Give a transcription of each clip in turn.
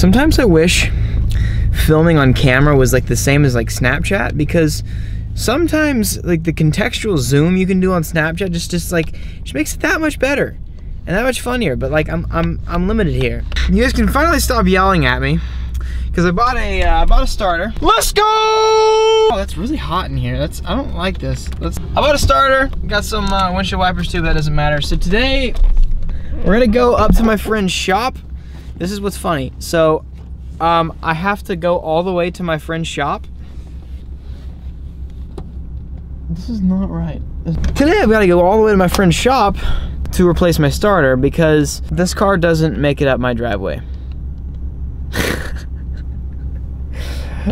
Sometimes I wish filming on camera was like the same as like Snapchat, because sometimes like the contextual zoom you can do on Snapchat just makes it that much better and that much funnier. But like I'm limited here. You guys can finally stop yelling at me because I bought a starter. Let's go! Oh, that's really hot in here. I don't like this. I bought a starter. Got some windshield wipers too, but that doesn't matter. So today we're gonna go up to my friend's shop. This is what's funny. So I have to go all the way to my friend's shop. This is not right. Today I've got to go all the way to my friend's shop to replace my starter because this car doesn't make it up my driveway.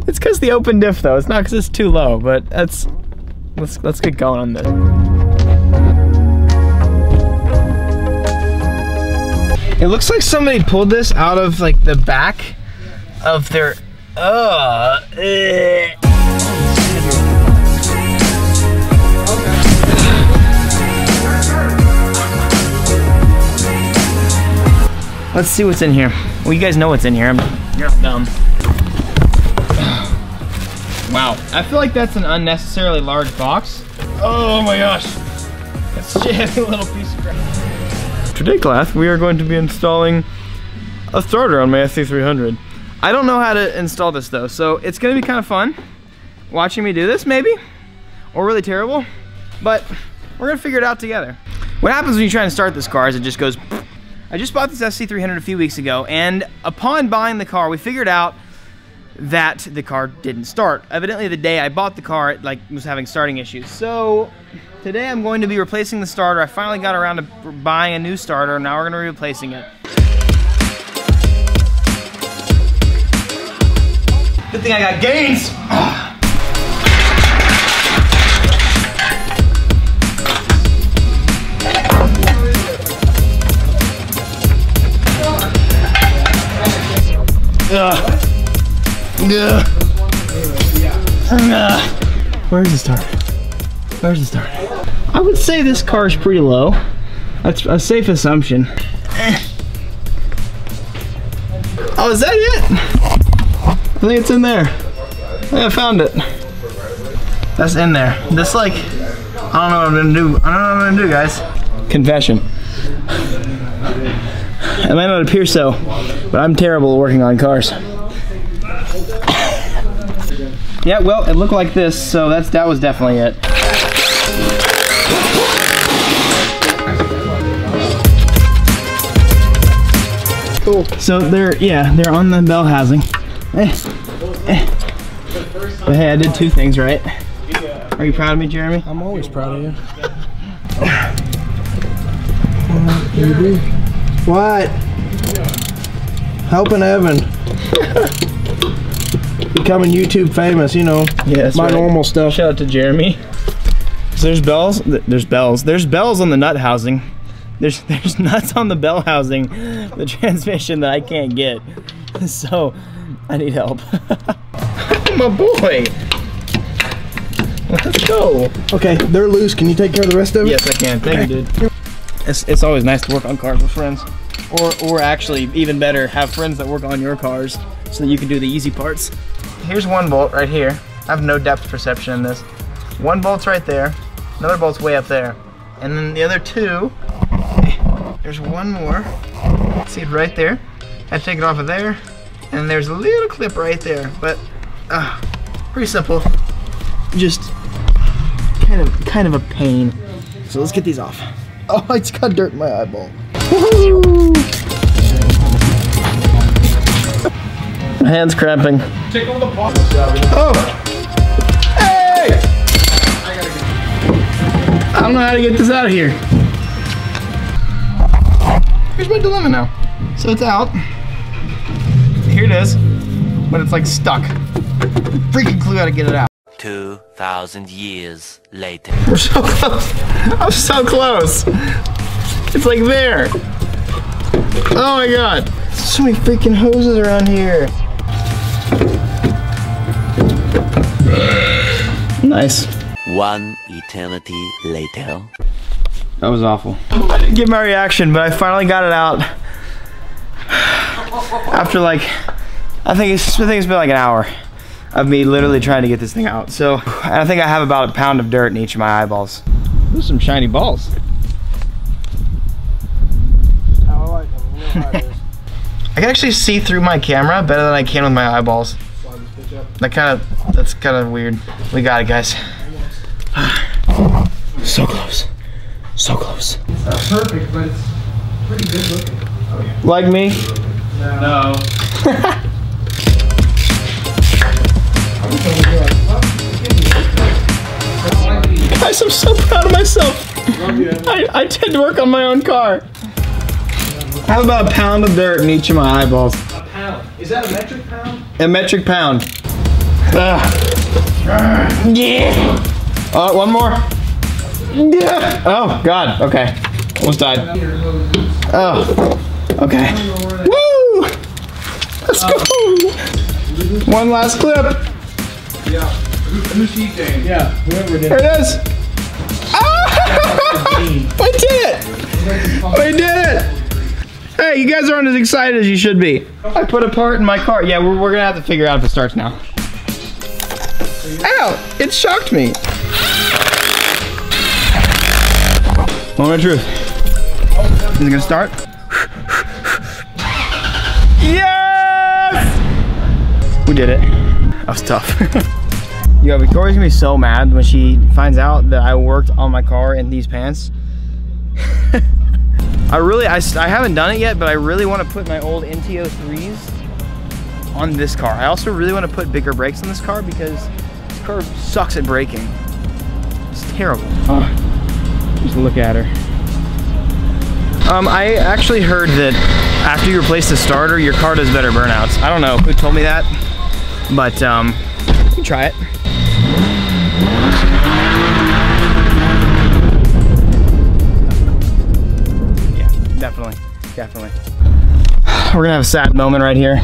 It's because the open diff though. It's not because it's too low, but let's get going on this. It looks like somebody pulled this out of like the back of their Let's see what's in here. Well, you guys know what's in here. You're not dumb. Wow, I feel like that's an unnecessarily large box. Oh my gosh. That's such a heavy little piece of crap. Today, class, we are going to be installing a starter on my SC300. I don't know how to install this though, so it's gonna be kind of fun watching me do this, maybe, or really terrible, but we're gonna figure it out together. What happens when you try and start this car is it just goes. I just bought this SC300 a few weeks ago, and upon buying the car, we figured out that the car didn't start. Evidently, the day I bought the car, it was having starting issues. So today I'm going to be replacing the starter. I finally got around to buying a new starter, and now we're going to be replacing it. Good thing I got gains. Where's the starter? Where's the starter? I would say this car is pretty low. That's a safe assumption. Oh, is that it? I think it's in there. I think I found it. That's in there. This I don't know what I'm gonna do. I don't know what I'm gonna do, guys. Confession. It might not appear so, but I'm terrible at working on cars. Yeah, well, it looked like this, so that was definitely it. Cool. So they're on the bell housing. But hey, I did two things right. Are you proud of me, Jeremy? I'm always proud of you. What? Helping Evan. Becoming YouTube famous, you know. Yeah, my normal stuff. Shout out to Jeremy. So there's bells. There's bells. There's bells on the nut housing. There's nuts on the bell housing, the transmission that I can't get. So I need help. My boy. Let's go. Okay, they're loose. Can you take care of the rest of it? Yes, I can. Thank you, dude. It's always nice to work on cars with friends. Or actually, even better, have friends that work on your cars so that you can do the easy parts. Here's one bolt right here. I have no depth perception in this. One bolt's right there. Another bolt's way up there. And then the other two, there's one more. See it right there? I take it off of there. And there's a little clip right there. But, pretty simple. Just kind of a pain. So let's get these off. Oh, it's got dirt in my eyeball. Woohoo! My hand's cramping. Oh! Hey! I don't know how to get this out of here. Here's my dilemma now. So it's out. Here it is. But it's like stuck. Freaking clue how to get it out. 2,000 years later. We're so close. I'm so close. It's like there. Oh my god. So many freaking hoses around here. Nice. One eternity later. That was awful. I didn't get my reaction, but I finally got it out. After like I think it's been like an hour of me literally trying to get this thing out. So I think I have about a pound of dirt in each of my eyeballs. Those are some shiny balls. I like them. You know how it is. I can actually see through my camera better than I can with my eyeballs. That's kind of weird. We got it, guys. So close. So close. It's not perfect, but it's pretty good looking. Oh, yeah. Like me? No. Guys, I'm so proud of myself. I tend to work on my own car. I have about a pound of dirt in each of my eyeballs. A pound. Is that a metric pound? A metric pound. Yeah. One more. Yeah. Oh, God. Okay. Almost died. Oh. Okay. Woo! Let's go. One last clip. Yeah. Who's cheating? Yeah. Whoever did. There it is. Ah! We did it. We did it. Hey, you guys aren't as excited as you should be. I put a part in my car. Yeah, we're gonna have to figure out if it starts now. Ow! It shocked me. Moment of truth. Is it gonna start? Yes! We did it. That was tough. Yo, Victoria's gonna be so mad when she finds out that I worked on my car in these pants. I haven't done it yet, but I really want to put my old NT03s on this car. I also really want to put bigger brakes on this car because this car sucks at braking. It's terrible. Oh, just look at her. I actually heard that after you replace the starter, your car does better burnouts. I don't know who told me that, but you can try it. Definitely. We're gonna have a sad moment right here.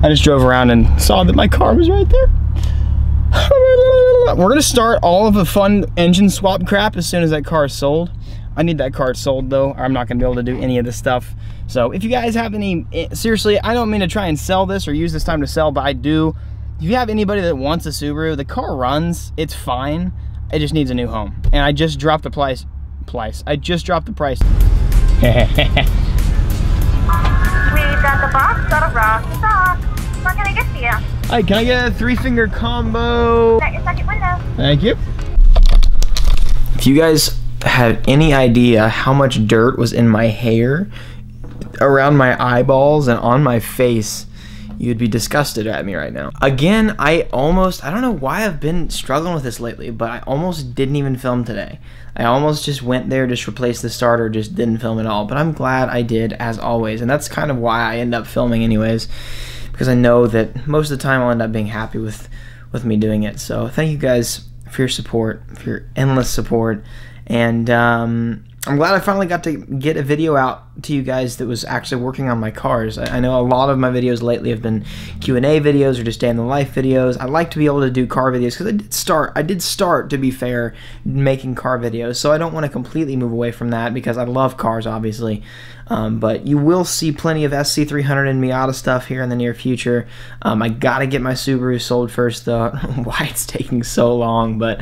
I just drove around and saw that my car was right there. We're gonna start all of the fun engine swap crap as soon as that car is sold. I need that car sold though, or I'm not gonna be able to do any of this stuff. So if you guys have any, seriously, I don't mean to try and sell this or use this time to sell, but I do. If you have anybody that wants a Subaru, the car runs, it's fine. It just needs a new home. And I just dropped the price. I just dropped the price. We've got the box, got a rock, the sock. What can I get for you? Hi, can I get a 3-finger combo? Got your second window. Thank you. If you guys had any idea how much dirt was in my hair, around my eyeballs, and on my face, you'd be disgusted at me right now. Again, I don't know why I've been struggling with this lately, but I almost didn't even film today. I almost just went there, just replaced the starter, just didn't film at all. But I'm glad I did, as always. And that's kind of why I end up filming anyways, because I know that most of the time I'll end up being happy with me doing it. So thank you guys for your support, for your endless support. And I'm glad I finally got to get a video out to you guys that was actually working on my cars. I know a lot of my videos lately have been Q&A videos or just day in the life videos. I like to be able to do car videos because I did start, to be fair, making car videos. So I don't want to completely move away from that because I love cars, obviously. But you will see plenty of SC300 and Miata stuff here in the near future. I gotta get my Subaru sold first though. I don't know why it's taking so long, but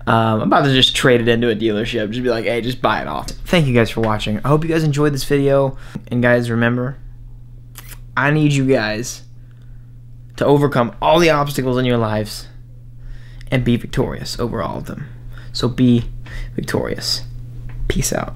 I'm about to just trade it into a dealership. Just be like, hey, just buy it off. Thank you guys for watching. I hope you guys enjoyed this video. And guys, remember, I need you guys to overcome all the obstacles in your lives and be victorious over all of them. So be victorious. Peace out.